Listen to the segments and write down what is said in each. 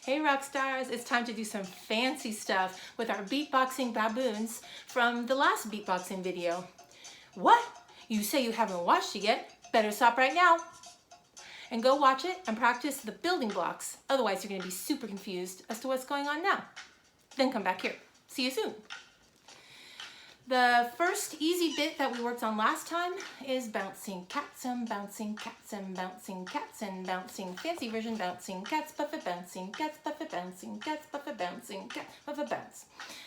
Hey rock stars, it's time to do some fancy stuff with our Beatboxing Baboons from the last beatboxing video. What? You say you haven't watched it yet? Better stop right now and go watch it and practice the building blocks. Otherwise you're going to be super confused as to what's going on now. Then come back here. See you soon. The first easy bit that we worked on last time is bouncing cats and bouncing cats and bouncing cats and bouncing fancy version bouncing cats, buffet bouncing cats, buffet bouncing cats, buffet bouncing cats, buffet bounce.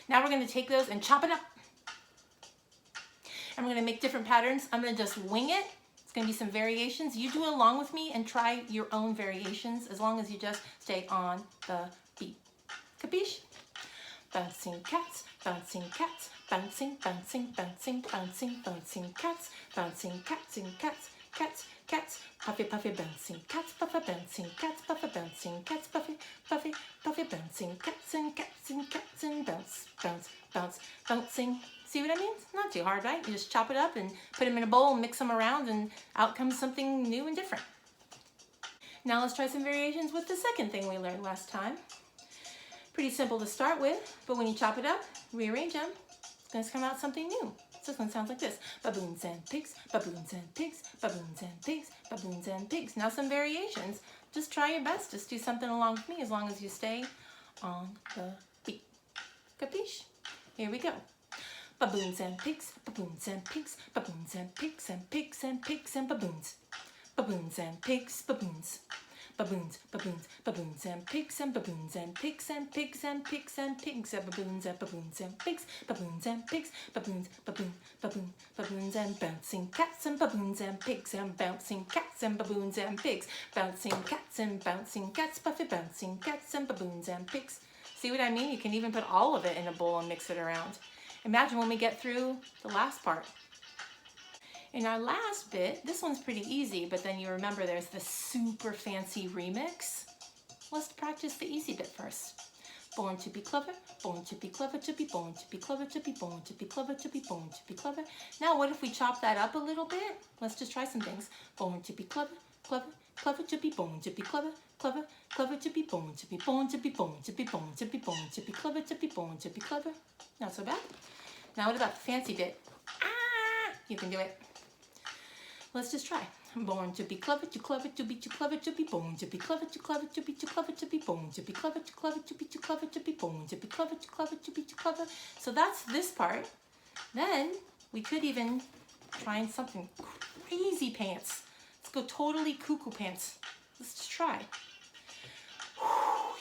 Now we're going to take those and chop it up. And we're going to make different patterns. I'm going to just wing it. It's going to be some variations. You do it along with me and try your own variations as long as you just stay on the beat. Capiche? Bouncing cats, bouncing cats, bouncing, bouncing, bouncing, bouncing, bouncing cats, bouncing cats and cats, cats, cats, puffy, puffy, bouncing cats, puffy, bouncing cats, puffy, bouncing cats, puffy, puffy, puffy, bouncing cats and cats and cats and bounce, bounce, bounce, bouncing. See what I mean? It's not too hard, right? You just chop it up and put them in a bowl and mix them around and out comes something new and different. Now let's try some variations with the second thing we learned last time. Pretty simple to start with, but when you chop it up, rearrange them, it's going to come out something new. So this one sounds like this. Baboons and pigs, baboons and pigs, baboons and pigs, baboons and pigs. Now some variations. Just try your best. Just do something along with me as long as you stay on the beat. Capiche? Here we go. Baboons and pigs, baboons and pigs, baboons and pigs and pigs and pigs and baboons. Baboons and pigs, baboons. Baboons, baboons, baboons and pigs and baboons and pigs and pigs and pigs and pigs and baboons and baboons and pigs, baboons and pigs, baboons, baboon, baboon, baboons and bouncing cats and baboons and pigs and bouncing cats and baboons and pigs, bouncing cats and bouncing cats, puffy bouncing cats and baboons and pigs. See what I mean? You can even put all of it in a bowl and mix it around. Imagine when we get through the last part. In our last bit, this one's pretty easy, but then you remember there's the super fancy remix. Let's practice the easy bit first. Born to be clever, born to be clever, to be born to be clever, to be born to be clever, to be born to be clever. Now what if we chop that up a little bit? Let's just try some things. Born to be clever, clever, clever to be born to be clever, clever, clever to be born to be born to be born to be born to be born to be clever to be born to be clever. Not so bad. Now what about the fancy bit? Ah! You can do it. Let's just try. Born to be clever, too clever to be too clever to be born to be clever, too clever to be too clever to be born to be clever, too clever to be too clever to be born to be clever, too clever to be too clever. So that's this part. Then we could even try something crazy pants. Let's go totally cuckoo pants. Let's just try.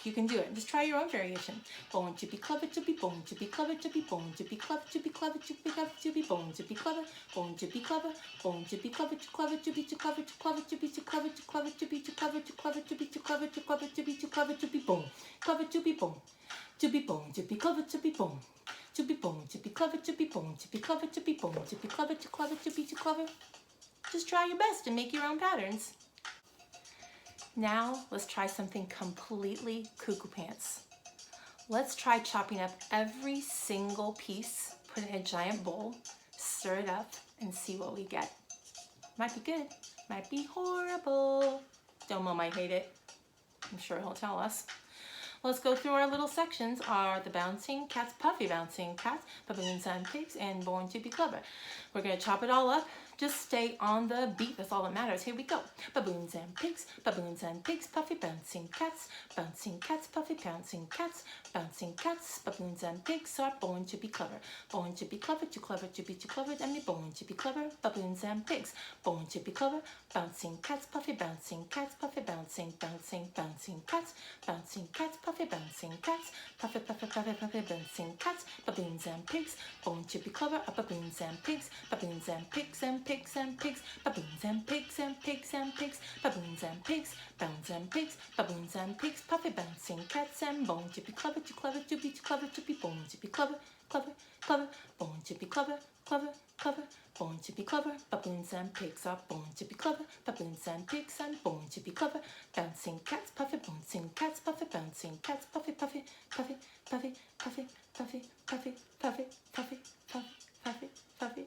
You can do it. Just try your own variation. Born to be clever, to be born to be clever, to be born to be clever, to be clever, to be clever, to be born to be clever, born to be clever, born to be clever, too clever to be too clever, too clever to be too clever, too clever to be too clever, too clever to be too clever, too clever to be too clever to be born, clever to be born, to be born, to be clever to be born, to be born, to be clever to be born, to be clever to be born, to be clever, too clever to be too clever. Just try your best and make your own patterns. Now let's try something completely cuckoo pants. Let's try chopping up every single piece, put it in a giant bowl, stir it up, and see what we get. Might be good, might be horrible. Domo might hate it. I'm sure he'll tell us. Let's go through our little sections. Are the bouncing cats, puffy bouncing cats, baboons and pigs, and born to be clever. We're going to chop it all up. Just stay on the beat. That's all that matters. Here we go. Baboons and pigs, puffy bouncing cats, puffy bouncing cats, bouncing cats, baboons and pigs are born to be clever. Born to be clever, too clever to be too clever, and be born to be clever, baboons and pigs. Born to be clever, bouncing cats, puffy bouncing cats, puffy bouncing, bouncing, bouncing cats, puffy bouncing cats, puffy, puffy, puffy, puffy bouncing cats, baboons and pigs. Born to be clever, baboons and pigs, baboons and pigs and pigs and pigs, baboons and pigs and pigs and pigs, baboons and pigs, bounds and pigs, baboons and pigs, puffy bouncing cats, and born to be clever, too clever to be too clever to be born to be clever, clever, clever, born to be clever, clever, clever, born to be clever, baboons and pigs are born to be clever, baboons and pigs and born to be clever, bouncing cats, puffy bouncing cats, puffy bouncing cats, puffy, puffy, puffy, puffy, puffy, puffy, puffy, puffy, puffy, puffy, puffy.